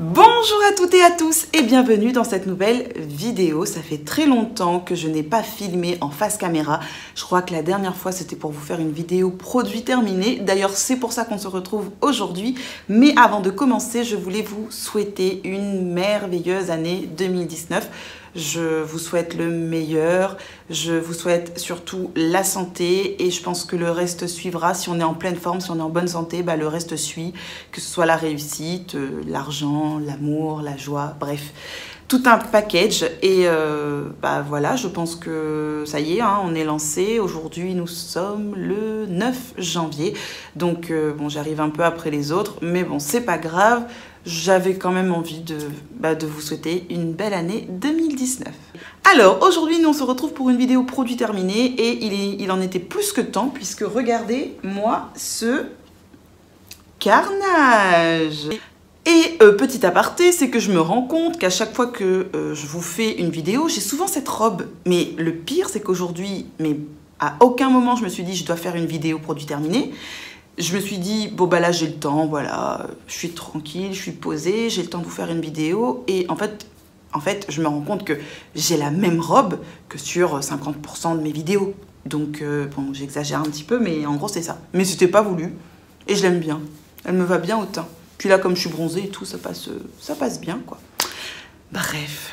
Bonjour à toutes et à tous et bienvenue dans cette nouvelle vidéo. Ça fait très longtemps que je n'ai pas filmé en face caméra. Je crois que la dernière fois c'était pour vous faire une vidéo produit terminé. D'ailleurs c'est pour ça qu'on se retrouve aujourd'hui. Mais avant de commencer, je voulais vous souhaiter une merveilleuse année 2019. Je vous souhaite le meilleur, je vous souhaite surtout la santé et je pense que le reste suivra. Si on est en pleine forme, si on est en bonne santé, bah, le reste suit, que ce soit la réussite, l'argent, l'amour, la joie, bref, tout un package. Et bah, voilà, je pense que ça y est, hein, on est lancé. Aujourd'hui, nous sommes le 9 janvier, donc bon, j'arrive un peu après les autres, mais bon, c'est pas grave. J'avais quand même envie de vous souhaiter une belle année 2019. Alors, aujourd'hui, nous on se retrouve pour une vidéo produit terminé et il en était plus que temps puisque regardez-moi ce carnage. Et petit aparté, c'est que je me rends compte qu'à chaque fois que je vous fais une vidéo, j'ai souvent cette robe. Mais le pire, c'est qu'aujourd'hui, mais à aucun moment je me suis dit je dois faire une vidéo produit terminé. Je me suis dit, bon bah là j'ai le temps, voilà, je suis tranquille, je suis posée, j'ai le temps de vous faire une vidéo. Et en fait, je me rends compte que j'ai la même robe que sur 50% de mes vidéos. Donc, bon, j'exagère un petit peu, mais en gros c'est ça. Mais c'était pas voulu, et je l'aime bien. Elle me va bien au teint. Puis là, comme je suis bronzée et tout, ça passe bien, quoi. Bref,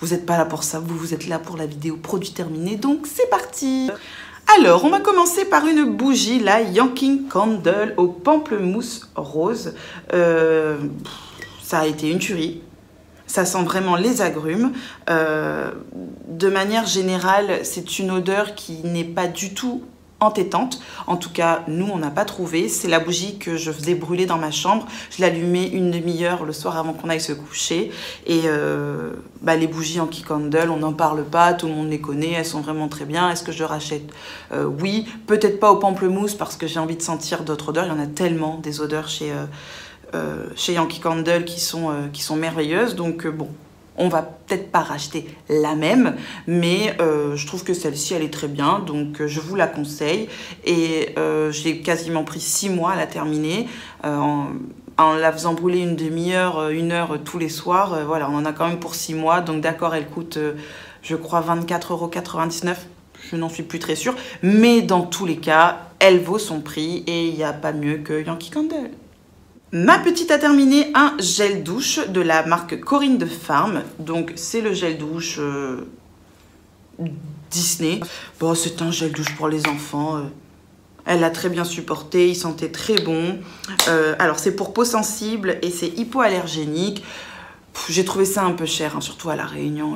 vous n'êtes pas là pour ça, vous êtes là pour la vidéo produit terminé, donc c'est parti. Alors, on va commencer par une bougie, la Yankee Candle au pamplemousse rose. Ça a été une tuerie. Ça sent vraiment les agrumes. De manière générale, c'est une odeur qui n'est pas du tout entêtante. En tout cas, nous, on n'a pas trouvé. C'est la bougie que je faisais brûler dans ma chambre. Je l'allumais une demi-heure le soir avant qu'on aille se coucher. Et les bougies Yankee Candle, on n'en parle pas. Tout le monde les connaît. Elles sont vraiment très bien. Est-ce que je rachète? Oui. Peut-être pas au pamplemousse parce que j'ai envie de sentir d'autres odeurs. Il y en a tellement des odeurs chez Yankee Candle qui sont merveilleuses. Donc, bon. On va peut-être pas racheter la même, mais je trouve que celle-ci, elle est très bien, donc je vous la conseille. Et j'ai quasiment pris 6 mois à la terminer, en la faisant brûler une demi-heure, 1 heure tous les soirs. Voilà, on en a quand même pour 6 mois, donc d'accord, elle coûte, je crois, 24,99 €. Je n'en suis plus très sûre, mais dans tous les cas, elle vaut son prix et il n'y a pas mieux que Yankee Candle. Ma petite a terminé un gel douche de la marque Corinne de Farm. Donc c'est le gel douche Disney. Bon, c'est un gel douche pour les enfants. Elle l'a très bien supporté, il sentait très bon. Alors c'est pour peau sensible et c'est hypoallergénique. J'ai trouvé ça un peu cher, hein, surtout à La Réunion.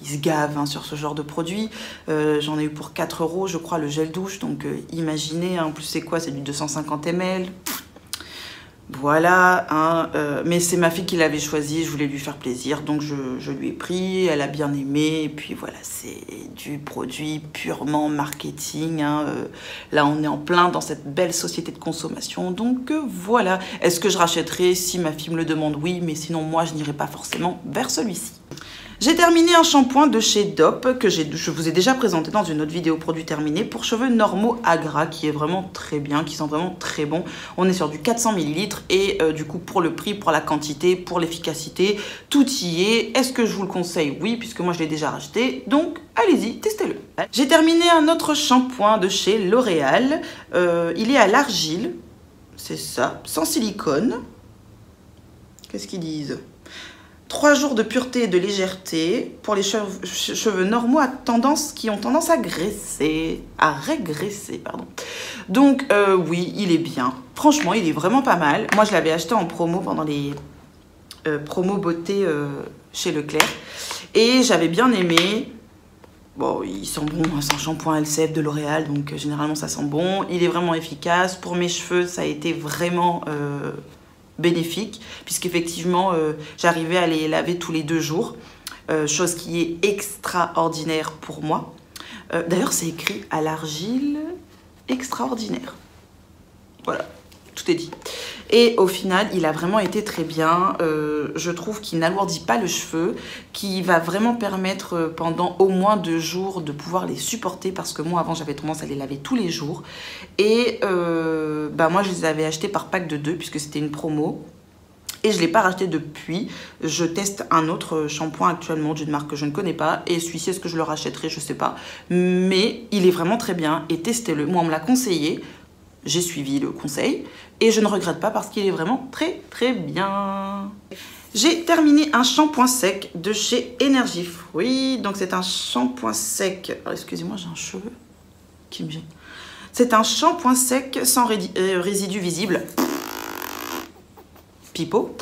Ils se gavent hein, sur ce genre de produit. J'en ai eu pour 4 € je crois le gel douche. Donc imaginez, hein, en plus c'est quoi? C'est du 250 ml. Voilà, hein, mais c'est ma fille qui l'avait choisi, je voulais lui faire plaisir, donc je lui ai pris, elle a bien aimé, et puis voilà, c'est du produit purement marketing, hein, là on est en plein dans cette belle société de consommation, donc voilà. Est-ce que je rachèterai? Si ma fille me le demande, oui, mais sinon moi je n'irai pas forcément vers celui-ci. J'ai terminé un shampoing de chez Dop que je vous ai déjà présenté dans une autre vidéo produit terminé pour cheveux normaux à gras qui est vraiment très bien, qui sent vraiment très bon. On est sur du 400 ml et du coup pour le prix, pour la quantité, pour l'efficacité, tout y est. Est-ce que je vous le conseille? Oui, puisque moi je l'ai déjà racheté, donc allez-y, testez-le. J'ai terminé un autre shampoing de chez L'Oréal. Il est à l'argile, c'est ça, sans silicone. Qu'est-ce qu'ils disent? 3 jours de pureté et de légèreté pour les cheveux normaux qui ont tendance à régresser, pardon. Donc oui, il est bien. Franchement, il est vraiment pas mal. Moi, je l'avais acheté en promo pendant les promos beauté chez Leclerc. Et j'avais bien aimé. Bon, il sent bon, c'est un shampoing LCF de L'Oréal, donc généralement ça sent bon. Il est vraiment efficace. Pour mes cheveux, ça a été vraiment bénéfique, puisqu'effectivement j'arrivais à les laver tous les 2 jours, chose qui est extraordinaire pour moi. D'ailleurs c'est écrit à l'argile extraordinaire. Voilà, tout est dit. Et au final, il a vraiment été très bien. Je trouve qu'il n'alourdit pas le cheveu, qui va vraiment permettre pendant au moins 2 jours de pouvoir les supporter, parce que moi avant j'avais tendance à les laver tous les jours. Et moi je les avais achetés par pack de 2 puisque c'était une promo. Et je ne l'ai pas racheté depuis. Je teste un autre shampoing actuellement d'une marque que je ne connais pas. Et celui-ci, est-ce que je le rachèterai? Je ne sais pas. Mais il est vraiment très bien. Et testez-le. Moi, on me l'a conseillé. J'ai suivi le conseil. Et je ne regrette pas parce qu'il est vraiment très très bien. J'ai terminé un shampoing sec de chez Energy Fruit. Donc c'est un shampoing sec. Excusez-moi, j'ai un cheveu qui me gêne. C'est un shampoing sec sans résidus visibles. Pipo.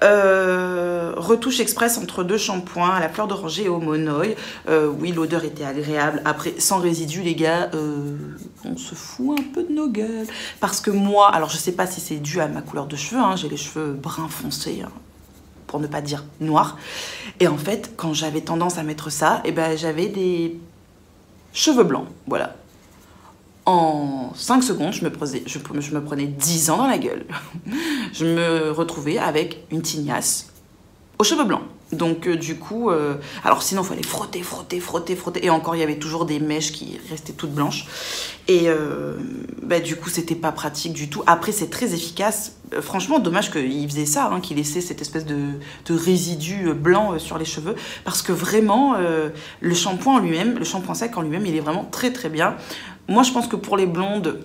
Retouche express entre deux shampoings à la fleur d'oranger et au monoï. Oui, l'odeur était agréable. Après, sans résidus, les gars, on se fout un peu de nos gueules. Parce que moi, alors je sais pas si c'est dû à ma couleur de cheveux, hein, j'ai les cheveux brun foncé, hein, pour ne pas dire noir. Et en fait, quand j'avais tendance à mettre ça, eh ben, j'avais des cheveux blancs, voilà. En 5 secondes, je me prenais 10 ans dans la gueule. Je me retrouvais avec une tignasse aux cheveux blancs. Donc du coup, alors sinon il fallait frotter, frotter, frotter, frotter. Et encore, il y avait toujours des mèches qui restaient toutes blanches. Et bah, du coup, c'était pas pratique du tout. Après, c'est très efficace. Franchement, dommage qu'il faisait ça, hein, qu'il laissait cette espèce de résidu blanc sur les cheveux. Parce que vraiment, le shampoing en lui-même, le shampoing sec en lui-même, il est vraiment très très bien. Moi, je pense que pour les blondes,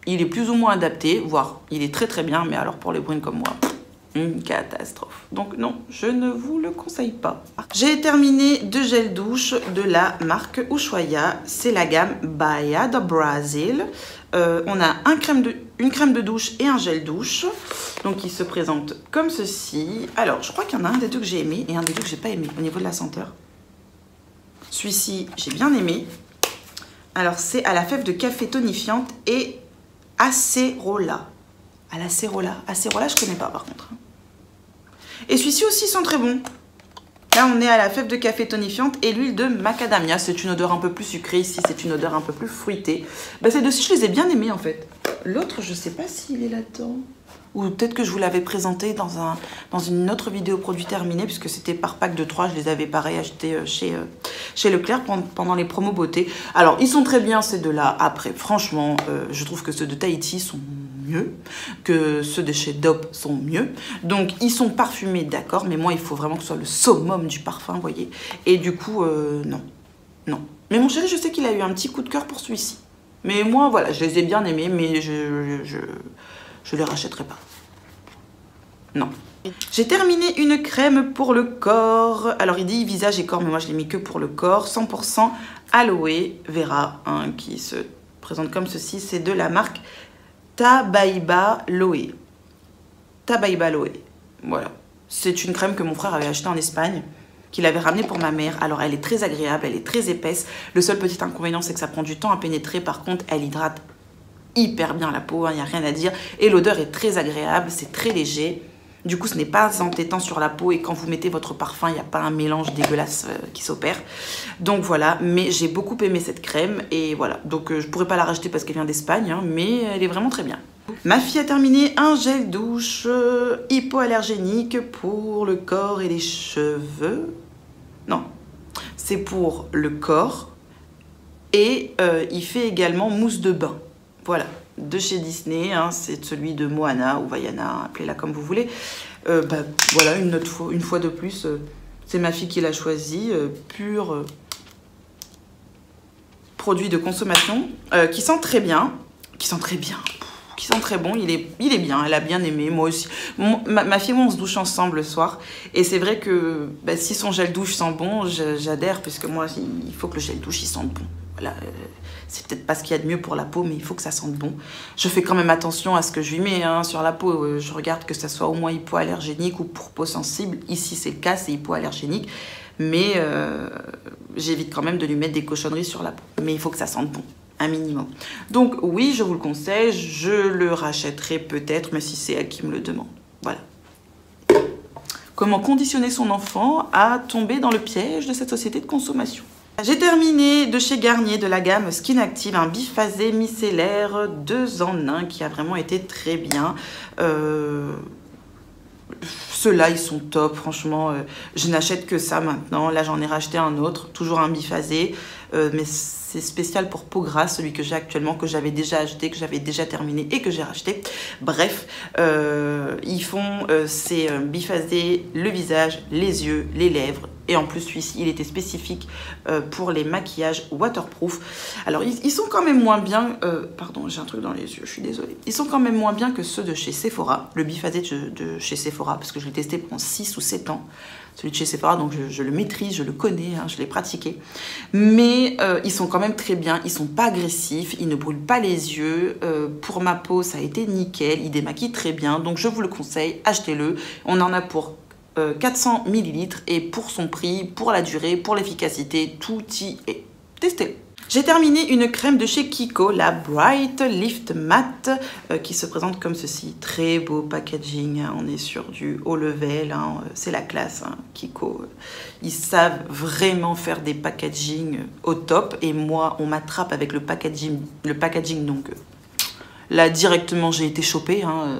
il est plus ou moins adapté, voire il est très très bien. Mais alors pour les brunes comme moi, une catastrophe. Donc non, je ne vous le conseille pas. J'ai terminé 2 gels douche de la marque Ushuaia. C'est la gamme Bahia do Brasil. On a une crème de douche et un gel douche. Donc il se présente comme ceci. Alors je crois qu'il y en a un des deux que j'ai aimé et un des deux que j'ai pas aimé au niveau de la senteur. Celui-ci, j'ai bien aimé. Alors c'est à la fève de café tonifiante et acérola. À l'acérola. Acérola, je connais pas par contre. Et celui-ci aussi sont très bons. Là, on est à la fève de café tonifiante et l'huile de macadamia. C'est une odeur un peu plus sucrée. Ici, c'est une odeur un peu plus fruitée. Bah, ces deux-ci, je les ai bien aimés en fait. L'autre, je sais pas s'il est là-dedans. Ou peut-être que je vous l'avais présenté dans une autre vidéo produit terminé, puisque c'était par pack de 3. Je les avais pareil achetés chez Leclerc pendant les promos beauté. Alors, ils sont très bien ces deux-là. Après, franchement, je trouve que ceux de Tahiti sont mieux, que ceux de chez Dop sont mieux. Donc, ils sont parfumés, d'accord, mais moi, il faut vraiment que ce soit le summum du parfum, vous voyez. Et du coup, non. Non. Mais mon chéri, je sais qu'il a eu un petit coup de cœur pour celui-ci. Mais moi, voilà, je les ai bien aimés, mais je les rachèterai pas. Non. J'ai terminé une crème pour le corps. Alors, il dit visage et corps, mais moi, je l'ai mis que pour le corps. 100% aloe vera, hein, qui se présente comme ceci. C'est de la marque Tabaiba Loe. Tabaiba Loe. Voilà. C'est une crème que mon frère avait achetée en Espagne, qu'il avait ramenée pour ma mère. Alors, elle est très agréable, elle est très épaisse. Le seul petit inconvénient, c'est que ça prend du temps à pénétrer. Par contre, elle hydrate hyper bien la peau, il n'y a rien à dire. Et l'odeur est très agréable, c'est très léger. Du coup, ce n'est pas entêtant sur la peau. Et quand vous mettez votre parfum, il n'y a pas un mélange dégueulasse qui s'opère. Donc voilà, mais j'ai beaucoup aimé cette crème. Et voilà, donc je ne pourrais pas la racheter parce qu'elle vient d'Espagne, hein, mais elle est vraiment très bien. Ma fille a terminé un gel douche hypoallergénique pour le corps et les cheveux. Non, c'est pour le corps. Et il fait également mousse de bain. Voilà, de chez Disney, hein, c'est celui de Moana ou Vaiana, appelez-la comme vous voulez. Bah, voilà, une fois de plus, c'est ma fille qui l'a choisi, pur produit de consommation, qui sent très bien, qui sent très bon, il est bien, elle a bien aimé, moi aussi. Ma fille et moi, on se douche ensemble le soir, et c'est vrai que bah, si son gel douche sent bon, j'adhère, puisque moi, il faut que le gel douche, il sente bon. Voilà, c'est peut-être pas ce qu'il y a de mieux pour la peau, mais il faut que ça sente bon. Je fais quand même attention à ce que je lui mets hein, sur la peau. Je regarde que ça soit au moins hypoallergénique ou pour peau sensible. Ici, c'est le cas, c'est hypoallergénique. Mais j'évite quand même de lui mettre des cochonneries sur la peau. Mais il faut que ça sente bon, un minimum. Donc oui, je vous le conseille. Je le rachèterai peut-être, mais si c'est elle qui me le demande. Voilà. Comment conditionner son enfant à tomber dans le piège de cette société de consommation. J'ai terminé de chez Garnier de la gamme Skin Active, un biphasé micellaire 2 en 1 qui a vraiment été très bien. Ceux-là, ils sont top, franchement. Je n'achète que ça maintenant. Là, j'en ai racheté un autre, toujours un biphasé. mais c'est spécial pour peau grasse, celui que j'ai actuellement, que j'avais déjà acheté, que j'avais déjà terminé et que j'ai racheté. Bref, ils font ces biphasés, le visage, les yeux, les lèvres. Et en plus, celui-ci, il était spécifique pour les maquillages waterproof. Alors, ils sont quand même moins bien... pardon, j'ai un truc dans les yeux, je suis désolée. Ils sont quand même moins bien que ceux de chez Sephora. Le biphasé de chez Sephora, parce que je l'ai testé pendant 6 ou 7 ans. Celui de chez Sephora, donc je le maîtrise, je le connais, hein, je l'ai pratiqué. Mais ils sont quand même très bien, ils sont pas agressifs, ils ne brûlent pas les yeux. Pour ma peau, ça a été nickel, ils démaquillent très bien. Donc, je vous le conseille, achetez-le. On en a pour 400 ml et pour son prix, pour la durée, pour l'efficacité, tout y est. Testez. J'ai terminé une crème de chez Kiko, la Bright Lift Matte, qui se présente comme ceci. Très beau packaging, hein, on est sur du haut level, hein, c'est la classe, hein, Kiko. Ils savent vraiment faire des packaging au top et moi, on m'attrape avec le packaging donc là directement j'ai été chopée, hein,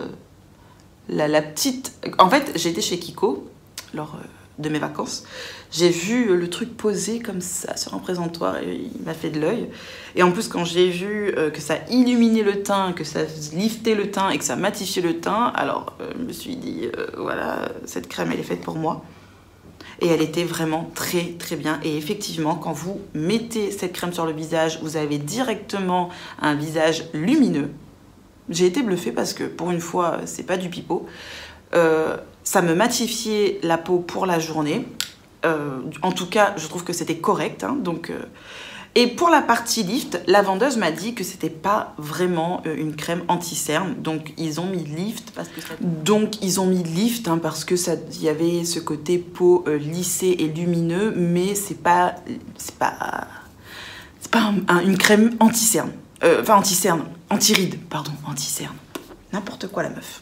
la petite... En fait, j'ai été chez Kiko lors de mes vacances. J'ai vu le truc posé comme ça sur un présentoir et il m'a fait de l'œil. Et en plus, quand j'ai vu que ça illuminait le teint, que ça liftait le teint et que ça matifiait le teint, alors je me suis dit, voilà, cette crème, elle est faite pour moi. Et elle était vraiment très très bien. Et effectivement, quand vous mettez cette crème sur le visage, vous avez directement un visage lumineux. J'ai été bluffée parce que pour une fois, c'est pas du pipeau. Ça me matifiait la peau pour la journée. En tout cas, je trouve que c'était correct. Hein, et pour la partie lift, la vendeuse m'a dit que c'était pas vraiment une crème anti-cerne. Donc, ils ont mis lift parce que parce que ça, il y avait ce côté peau lissée et lumineux, mais c'est pas une crème anti-cerne. Enfin, anti-cerne, anti-ride, pardon, anti-cerne. N'importe quoi, la meuf.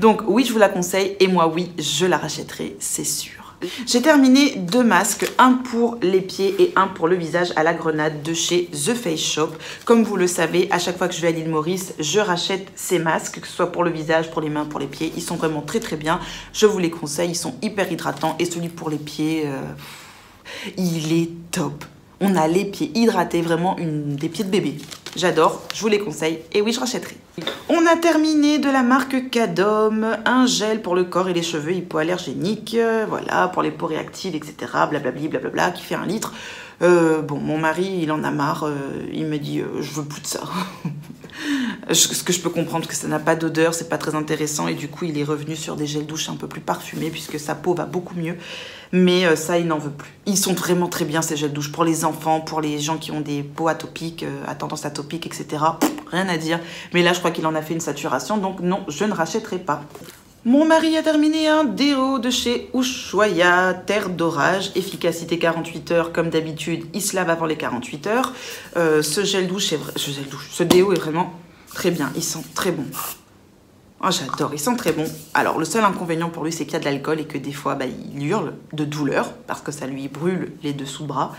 Donc, oui, je vous la conseille. Et moi, oui, je la rachèterai, c'est sûr. J'ai terminé 2 masques, un pour les pieds et un pour le visage à la grenade de chez The Face Shop. Comme vous le savez, à chaque fois que je vais à l'île Maurice, je rachète ces masques, que ce soit pour le visage, pour les mains, pour les pieds. Ils sont vraiment très très bien. Je vous les conseille, ils sont hyper hydratants. Et celui pour les pieds, il est top. On a les pieds hydratés, vraiment des pieds de bébé. J'adore, je vous les conseille et oui, je rachèterai. On a terminé de la marque Cadom, un gel pour le corps et les cheveux hypoallergéniques, voilà, pour les peaux réactives, etc. Blablabli, blablabla, qui fait 1 litre. Bon, mon mari, il en a marre, il me dit je veux plus de ça. Ce que je peux comprendre, parce que ça n'a pas d'odeur, c'est pas très intéressant et du coup il est revenu sur des gels douche un peu plus parfumés puisque sa peau va beaucoup mieux. Mais ça, il n'en veut plus. Ils sont vraiment très bien ces gels douche pour les enfants, pour les gens qui ont des peaux atopiques, à tendance atopique, etc. Rien à dire. Mais là, je crois qu'il en a fait une saturation, donc non, je ne rachèterai pas. Mon mari a terminé un déo de chez Ushuaïa, terre d'orage, efficacité 48 heures, comme d'habitude, il se lave avant les 48 heures. Ce déo est vraiment très bien, il sent très bon. Oh, j'adore, il sent très bon. Alors, le seul inconvénient pour lui, c'est qu'il y a de l'alcool et que des fois, il hurle de douleur parce que ça lui brûle les dessous de bras.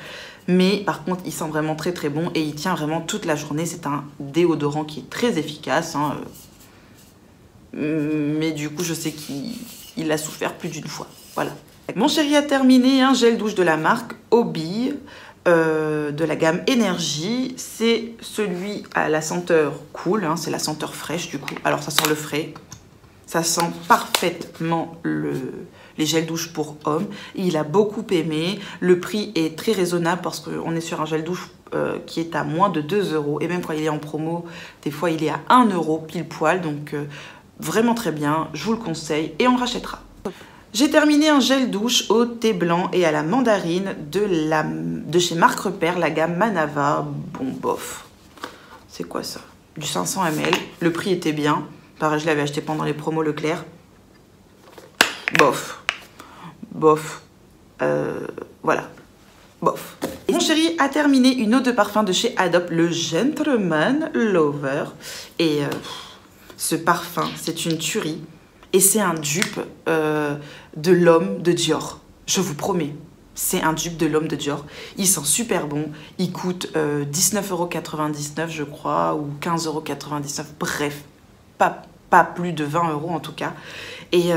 Mais par contre, il sent vraiment très très bon et il tient vraiment toute la journée. C'est un déodorant qui est très efficace, hein. Mais du coup, je sais qu'il a souffert plus d'une fois. Voilà. Mon chéri a terminé un gel douche de la marque Obi, de la gamme Énergie. C'est celui à la senteur cool, hein, c'est la senteur fraîche du coup. Alors ça sent le frais, ça sent parfaitement les gels douche pour hommes. Il a beaucoup aimé, le prix est très raisonnable parce qu'on est sur un gel douche qui est à moins de 2 € et même quand il est en promo, des fois il est à 1 € pile poil, donc vraiment très bien, je vous le conseille et on le rachètera. J'ai terminé un gel douche au thé blanc et à la mandarine de chez Marc Repère, la gamme Manava. Bon, bof. C'est quoi ça? Du 500 ml. Le prix était bien. Pareil, je l'avais acheté pendant les promos Leclerc. Bof. Bof. Voilà. Bof. Mon chéri a terminé une eau de parfum de chez Adobe, le Gentleman Lover. Et ce parfum, c'est une tuerie. Et c'est un dupe de l'homme de Dior. Je vous promets. C'est un dupe de l'homme de Dior. Il sent super bon. Il coûte 19,99 € je crois. Ou 15,99 €. Bref. pas plus de 20 € en tout cas. Et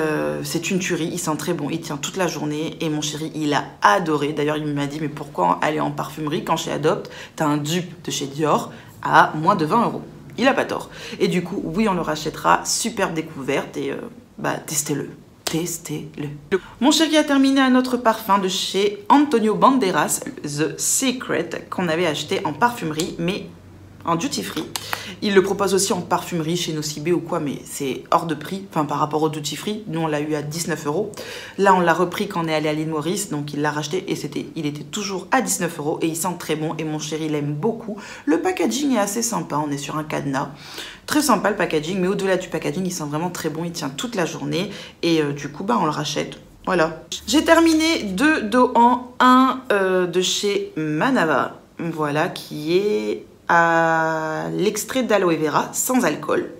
c'est une tuerie, il sent très bon, il tient toute la journée et mon chéri il a adoré. D'ailleurs il m'a dit mais pourquoi aller en parfumerie quand chez Adopt t'as un dupe de chez Dior à moins de 20 €. Il a pas tort. Et du coup oui on le rachètera, superbe découverte et bah testez-le. Testez-le. Mon chéri a terminé un autre parfum de chez Antonio Banderas, The Secret, qu'on avait acheté en parfumerie mais en duty free. Il le propose aussi en parfumerie chez Nocibé ou quoi, mais c'est hors de prix, enfin par rapport au duty free. Nous on l'a eu à 19 €. Là on l'a repris quand on est allé à l'île Maurice, donc il l'a racheté et il était toujours à 19 € et il sent très bon et mon chéri l'aime beaucoup. Le packaging est assez sympa, on est sur un cadenas. Très sympa le packaging, mais au-delà du packaging, il sent vraiment très bon, il tient toute la journée et du coup bah on le rachète. Voilà. J'ai terminé 2 Doan, un de chez Manava, voilà, qui est à l'extrait d'aloe vera sans alcool,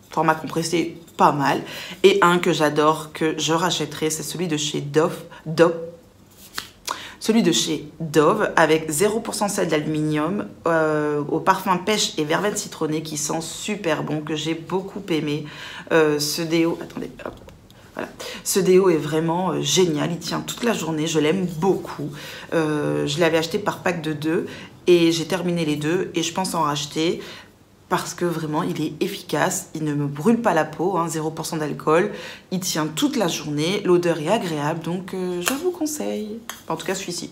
format compressé pas mal, et un que j'adore, que je rachèterai, c'est celui de chez Dove avec 0% sel d'aluminium au parfum pêche et verveine citronnée qui sent super bon, que j'ai beaucoup aimé. Ce déo, attendez, hop. Voilà. Ce déo est vraiment génial, il tient toute la journée, je l'aime beaucoup. Je l'avais acheté par pack de 2 et j'ai terminé les 2 et je pense en racheter parce que vraiment il est efficace, il ne me brûle pas la peau, hein, 0% d'alcool, il tient toute la journée, l'odeur est agréable donc je vous conseille. En tout cas celui-ci,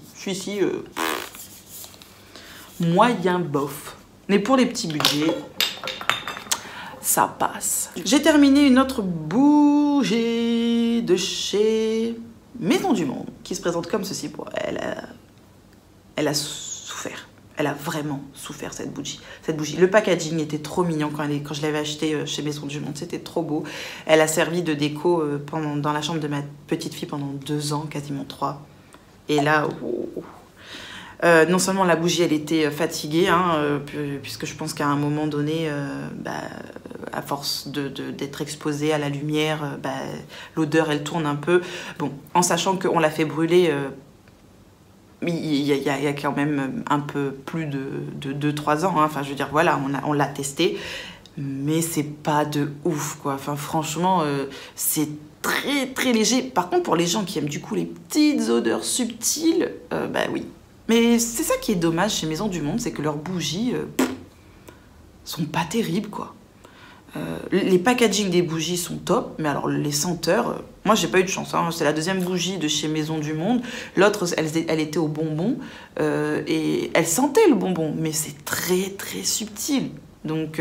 moyen bof. Mais pour les petits budgets, ça passe. J'ai terminé une autre bougie de chez Maison du Monde qui se présente comme ceci. Bon, elle a souffert. Elle a vraiment souffert cette bougie. Le packaging était trop mignon quand je l'avais acheté chez Maison du Monde. C'était trop beau. Elle a servi de déco dans la chambre de ma petite fille pendant 2 ans, quasiment 3. Et là, non seulement la bougie elle était fatiguée, hein, puisque je pense qu'à un moment donné, à force d'être exposée à la lumière, l'odeur elle tourne un peu. Bon, en sachant qu'on l'a fait brûler, il y a quand même un peu plus de 2-3 ans, hein. Enfin je veux dire voilà, on l'a testé, mais c'est pas de ouf quoi. Enfin franchement, c'est très très léger. Par contre pour les gens qui aiment du coup les petites odeurs subtiles, oui. Mais c'est ça qui est dommage chez Maison du Monde, c'est que leurs bougies sont pas terribles, quoi. Les packaging des bougies sont top, mais alors les senteurs, moi j'ai pas eu de chance, hein. C'est la 2e bougie de chez Maison du Monde. L'autre, elle était au bonbon et elle sentait le bonbon, mais c'est très très subtil. Donc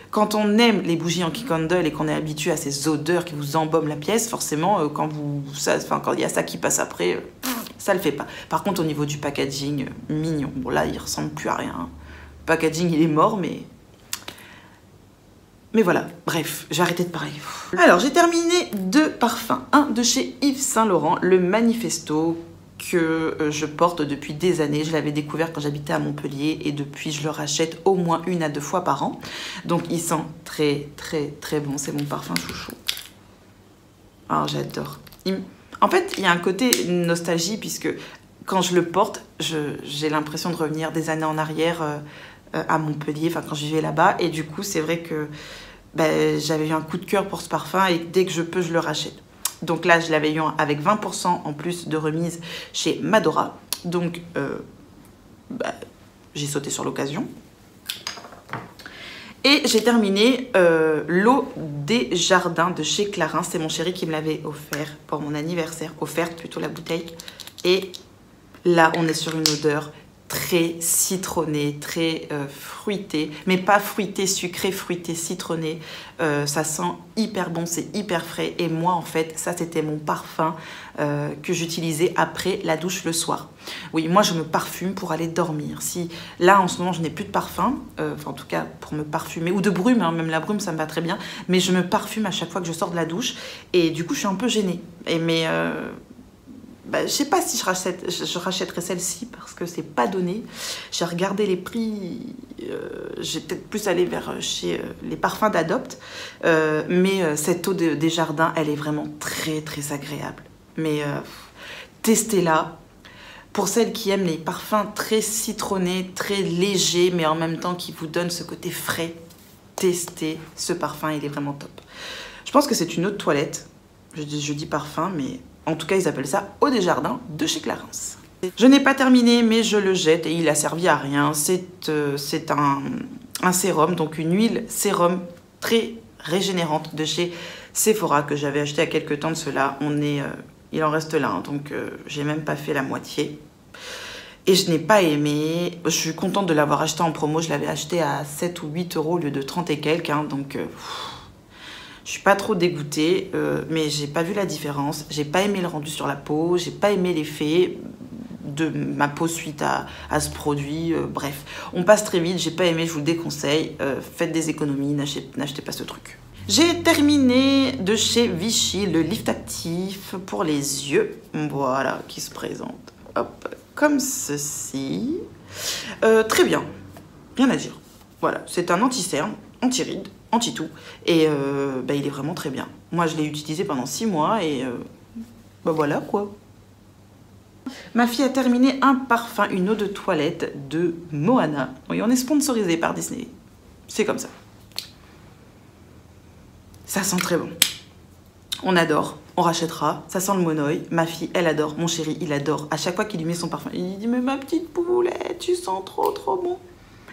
quand on aime les bougies en candle et qu'on est habitué à ces odeurs qui vous embaument la pièce, forcément quand il y a ça qui passe après, ça le fait pas. Par contre au niveau du packaging, mignon. Bon là il ressemble plus à rien, hein. Le packaging il est mort, mais voilà, bref, j'ai arrêté de parler. Alors j'ai terminé 2 parfums. Un de chez Yves Saint Laurent, le Manifesto, que je porte depuis des années. Je l'avais découvert quand j'habitais à Montpellier et depuis je le rachète au moins 1 à 2 fois par an. Donc il sent très très très bon, c'est mon parfum chouchou. Ah, j'adore. En fait, il y a un côté nostalgie puisque quand je le porte, j'ai l'impression de revenir des années en arrière à Montpellier, enfin quand je vivais là-bas. Et du coup, c'est vrai que j'avais eu un coup de cœur pour ce parfum et dès que je peux, je le rachète. Donc là, je l'avais eu avec 20% en plus de remise chez Madora. Donc, j'ai sauté sur l'occasion. Et j'ai terminé l'eau des jardins de chez Clarins. C'est mon chéri qui me l'avait offert pour mon anniversaire. Offerte plutôt la bouteille. Et là, on est sur une odeur très citronnée, très fruitée. Mais pas fruitée sucrée, fruitée citronnée. Ça sent hyper bon, c'est hyper frais. Et moi, en fait, ça, c'était mon parfum que j'utilisais après la douche le soir. Oui, moi, je me parfume pour aller dormir. Si là, en ce moment, je n'ai plus de parfum, en tout cas, pour me parfumer, ou de brume, hein, même la brume, ça me va très bien. Mais je me parfume à chaque fois que je sors de la douche. Et du coup, je suis un peu gênée. Mais je sais pas si je rachèterai celle-ci parce que c'est pas donné. J'ai regardé les prix, j'ai peut-être plus allé vers chez les parfums d'Adopt, mais cette eau des jardins, elle est vraiment très très agréable. Mais testez-la. Pour celles qui aiment les parfums très citronnés, très légers, mais en même temps qui vous donnent ce côté frais, tester ce parfum, il est vraiment top. Je pense que c'est une eau de toilette. Je dis parfum, mais en tout cas, ils appellent ça eau des jardins de chez Clarins. Je n'ai pas terminé, mais je le jette et il a servi à rien. C'est un sérum, donc une huile sérum très régénérante de chez Sephora que j'avais acheté il y a quelques temps de cela. Il en reste là, hein, donc j'ai même pas fait la moitié. Et je n'ai pas aimé. Je suis contente de l'avoir acheté en promo. Je l'avais acheté à 7 ou 8 euros au lieu de 30 et quelques, hein, donc je suis pas trop dégoûtée, mais j'ai pas vu la différence. J'ai pas aimé le rendu sur la peau, j'ai pas aimé l'effet de ma peau suite à ce produit. Bref, on passe très vite, j'ai pas aimé, je vous le déconseille. Faites des économies, n'achetez pas ce truc. J'ai terminé de chez Vichy le Lift Actif pour les yeux. Voilà, qui se présente. Hop, comme ceci. Très bien, rien à dire. Voilà, c'est un anti-cerne, anti-rides, anti-tout. Et il est vraiment très bien. Moi, je l'ai utilisé pendant 6 mois et voilà quoi. Ma fille a terminé un parfum, une eau de toilette de Moana. Oui, on est sponsorisé par Disney. C'est comme ça. Ça sent très bon. On adore, on rachètera. Ça sent le monoï. Ma fille, elle adore. Mon chéri, il adore. À chaque fois qu'il lui met son parfum, il dit « Mais ma petite poulette, tu sens trop bon ».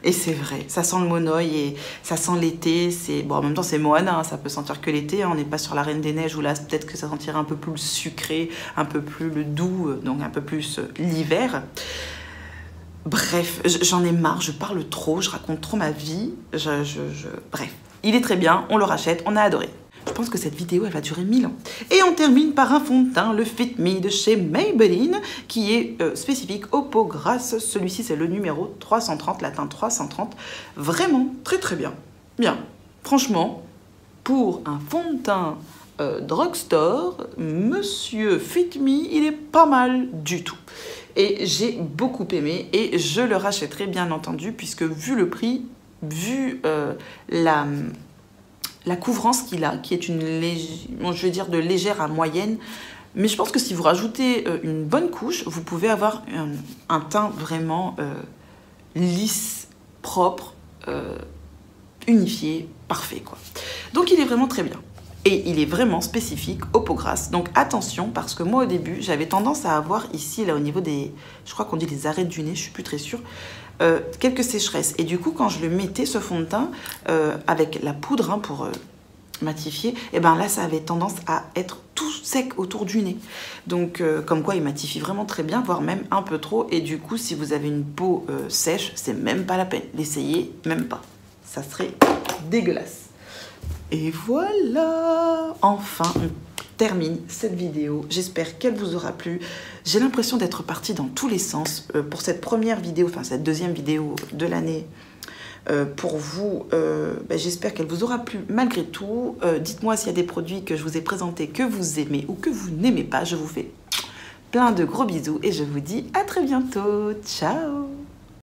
Et c'est vrai, ça sent le monoï et ça sent l'été. Bon, en même temps, c'est Moana, hein, ça peut sentir que l'été. Hein, on n'est pas sur la Reine des Neiges où là, peut-être que ça sentirait un peu plus le sucré, un peu plus le doux, donc un peu plus l'hiver. Bref, j'en ai marre, je parle trop, je raconte trop ma vie. Bref, il est très bien, on le rachète, on a adoré. Je pense que cette vidéo, elle va durer 1000 ans. Et on termine par un fond de teint, le Fit Me de chez Maybelline, qui est spécifique aux peaux grasses. Celui-ci, c'est le numéro 330, la teinte 330. Vraiment, très très bien. Bien, franchement, pour un fond de teint drugstore, Monsieur Fit Me, il est pas mal du tout. Et j'ai beaucoup aimé et je le rachèterai bien entendu, puisque vu le prix, vu la couvrance qu'il a, qui est je vais dire de légère à moyenne, mais je pense que si vous rajoutez une bonne couche, vous pouvez avoir un teint vraiment lisse, propre, unifié, parfait quoi. Donc il est vraiment très bien. Et il est vraiment spécifique aux peaux grasses. Donc attention, parce que moi au début, j'avais tendance à avoir ici, là au niveau des, je crois qu'on dit les arêtes du nez, je suis plus très sûre, quelques sécheresses. Et du coup, quand je le mettais, ce fond de teint, avec la poudre hein, pour matifier, et ben là, ça avait tendance à être tout sec autour du nez. Donc, comme quoi, il matifie vraiment très bien, voire même un peu trop. Et du coup, si vous avez une peau sèche, c'est même pas la peine. L'essayez même pas. Ça serait dégueulasse. Et voilà, enfin on termine cette vidéo. J'espère qu'elle vous aura plu. J'ai l'impression d'être partie dans tous les sens pour cette première vidéo, enfin cette deuxième vidéo de l'année. Pour vous, j'espère qu'elle vous aura plu malgré tout. Dites-moi s'il y a des produits que je vous ai présentés que vous aimez ou que vous n'aimez pas. Je vous fais plein de gros bisous et je vous dis à très bientôt. Ciao!